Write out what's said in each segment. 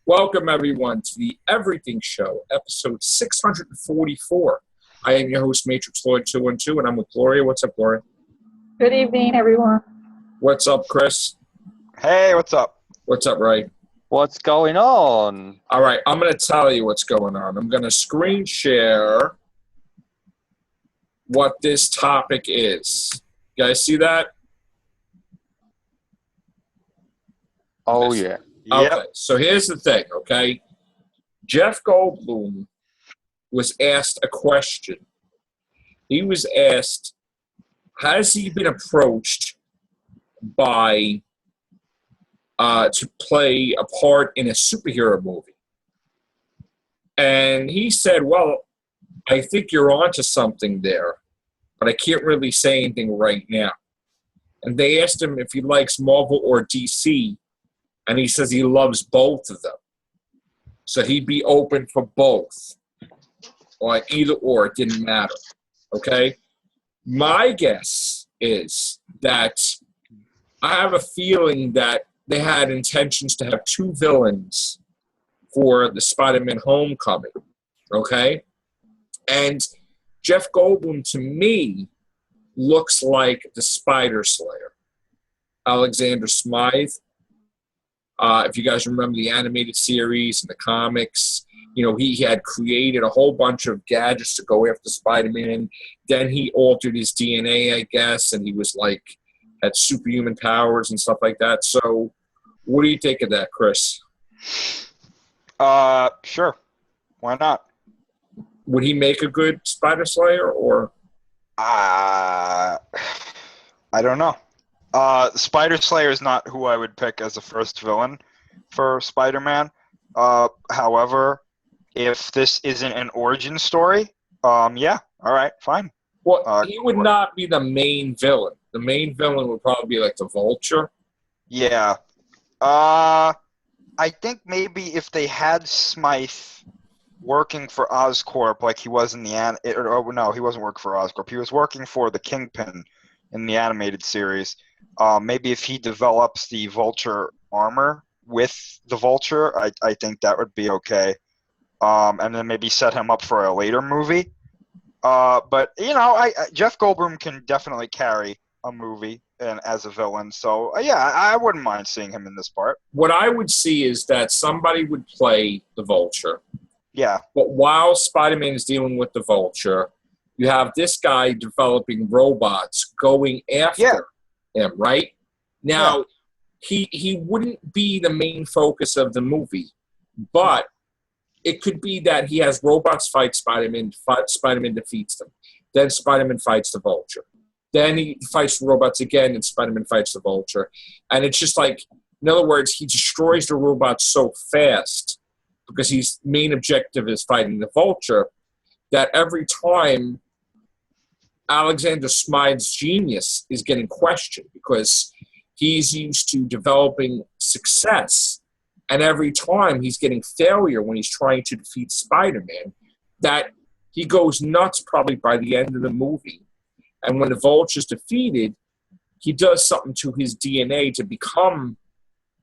Welcome, everyone, to the Everything Show, episode 644. I am your host, Matrix Lloyd 212, and I'm with Gloria. What's up, Gloria? Good evening, everyone. What's up, Chris? Hey, what's up? What's up, Ray? What's going on? All right, I'm going to tell you what's going on. I'm going to screen share what this topic is. You guys see that? Oh, yeah. Okay, so here's the thing, okay? Jeff Goldblum was asked a question. He was asked, has he been approached by to play a part in a superhero movie? And he said, well, I think you're onto something there, but I can't really say anything right now. And they asked him if he likes Marvel or DC, and he says he loves both of them. So he'd be open for both. Like either or, it didn't matter. Okay? My guess is that I have a feeling that they had intentions to have two villains for the Spider-Man Homecoming. Okay? And Jeff Goldblum, to me, looks like the Spider Slayer. Alexander Smythe. If you guys remember the animated series and the comics, you know, he had created a whole bunch of gadgets to go after Spider-Man. Then he altered his DNA, I guess, and he was like, had superhuman powers and stuff like that. So what do you think of that, Chris? Sure. Why not? Would he make a good Spider Slayer or? I don't know. Spider Slayer is not who I would pick as the first villain for Spider-Man. However, if this isn't an origin story, yeah, all right, fine. Well, he would not be the main villain. The main villain would probably be like the Vulture. Yeah. I think maybe if they had Smythe working for Oscorp like he was in the no, he wasn't working for Oscorp. He was working for the Kingpin in the animated series. Maybe if he develops the Vulture armor with the Vulture, I think that would be okay. And then maybe set him up for a later movie. But, you know, Jeff Goldblum can definitely carry a movie and as a villain. So, yeah, I wouldn't mind seeing him in this part. What I would see is that somebody would play the Vulture. Yeah. But while Spider-Man is dealing with the Vulture, you have this guy developing robots going after him, right? Now, he wouldn't be the main focus of the movie, but it could be that he has robots fight Spider-Man, Spider-Man defeats them. Then Spider-Man fights the Vulture. Then he fights the robots again, and Spider-Man fights the Vulture. And it's just like, in other words, he destroys the robots so fast because his main objective is fighting the Vulture that every time Alexander Smythe's genius is getting questioned because he's used to developing success. And every time he's getting failure when he's trying to defeat Spider-Man, that he goes nuts probably by the end of the movie. And when the Vulture's defeated, he does something to his DNA to become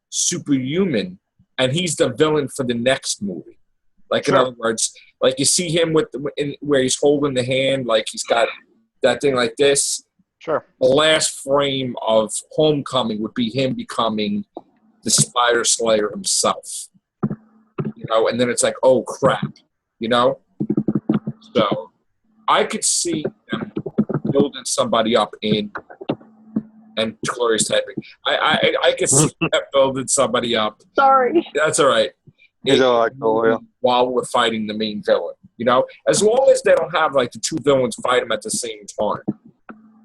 superhuman, and he's the villain for the next movie. Like, in other words, like you see him where he's holding the hand, like he's got that thing like this. Sure. The last frame of Homecoming would be him becoming the Spider Slayer himself. You know, and then it's like, oh, crap. You know? So, I could see them building somebody up in, and Gloria's typing. I could see them building somebody up. Sorry. That's all right. It's all right, Gloria. While we're fighting the main villain. You know? As long as they don't have, like, the two villains fight him at the same time.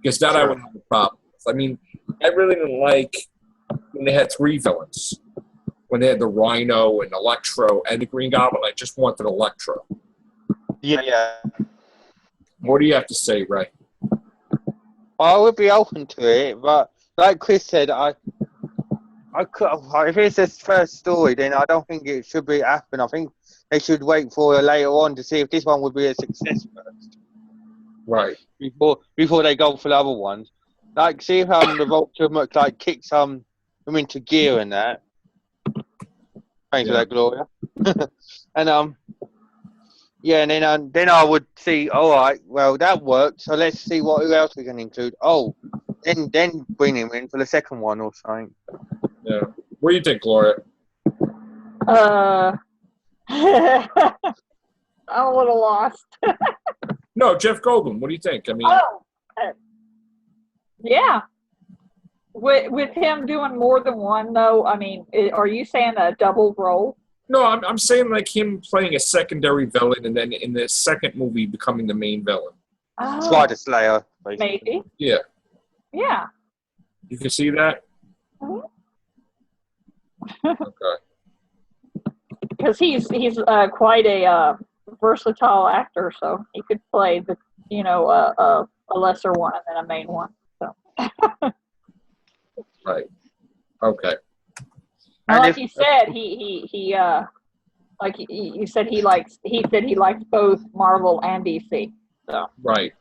Because that I would have a problem with. I mean, I really didn't like when they had three villains. When they had the Rhino and Electro and the Green Goblin. I just wanted Electro. Yeah. What do you have to say, Ray? I would be open to it, but like Chris said, I could, if it's his first story, then I don't think it should be happen. I think they should wait for later on to see if this one would be a success first. Right. Before they go for the other ones. Like, see if the Vulture like kicks them into gear and that. Thanks for that, Gloria. And yeah, and then I would see. All right, well that worked. So let's see who else we can include. Oh, then bring him in for the second one or something. Yeah. What do you think, Gloria? I'm a little lost. No, Jeff Goldblum. What do you think? I mean, Yeah. With him doing more than one, though, I mean, are you saying a double role? no, I'm saying like him playing a secondary villain, and then in the second movie becoming the main villain. Oh, Spider Slayer, basically. maybe. Yeah, Yeah. you can see that. Mhm. Okay. Because he's quite a versatile actor, so he could play a lesser one and then a main one. So. Right. Okay. And like if- you said, you said he likes both Marvel and DC. So Right.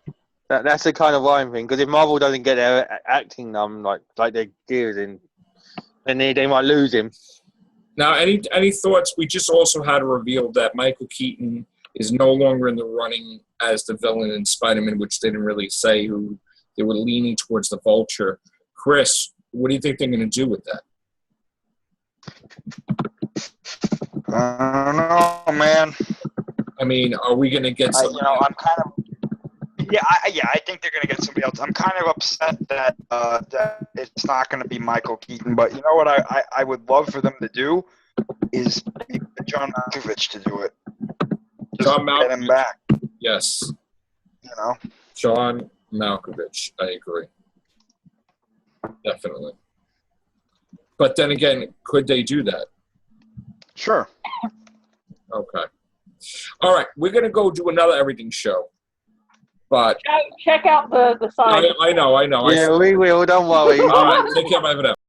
That's the kind of line thing. Because if Marvel doesn't get their acting like their gears in, then they might lose him. Now, any thoughts? We just also had a reveal that Michael Keaton is no longer in the running as the villain in Spider-Man, which they didn't really say who they were leaning towards the Vulture. Chris, what do you think they're going to do with that? I don't know, man. I mean, are we going to get some? I'm kind of. I think they're gonna get somebody else. I'm kind of upset that that it's not gonna be Michael Keaton. But you know what? I would love for them to do is get John Malkovich to do it. Just John get him back. Yes. You know. John Malkovich. I agree. Definitely. But then again, could they do that? Sure. Okay. All right. We're going to go do another Everything show. But check out the side. I know. Yeah, we will. Don't worry. All right. Take care. Bye for now.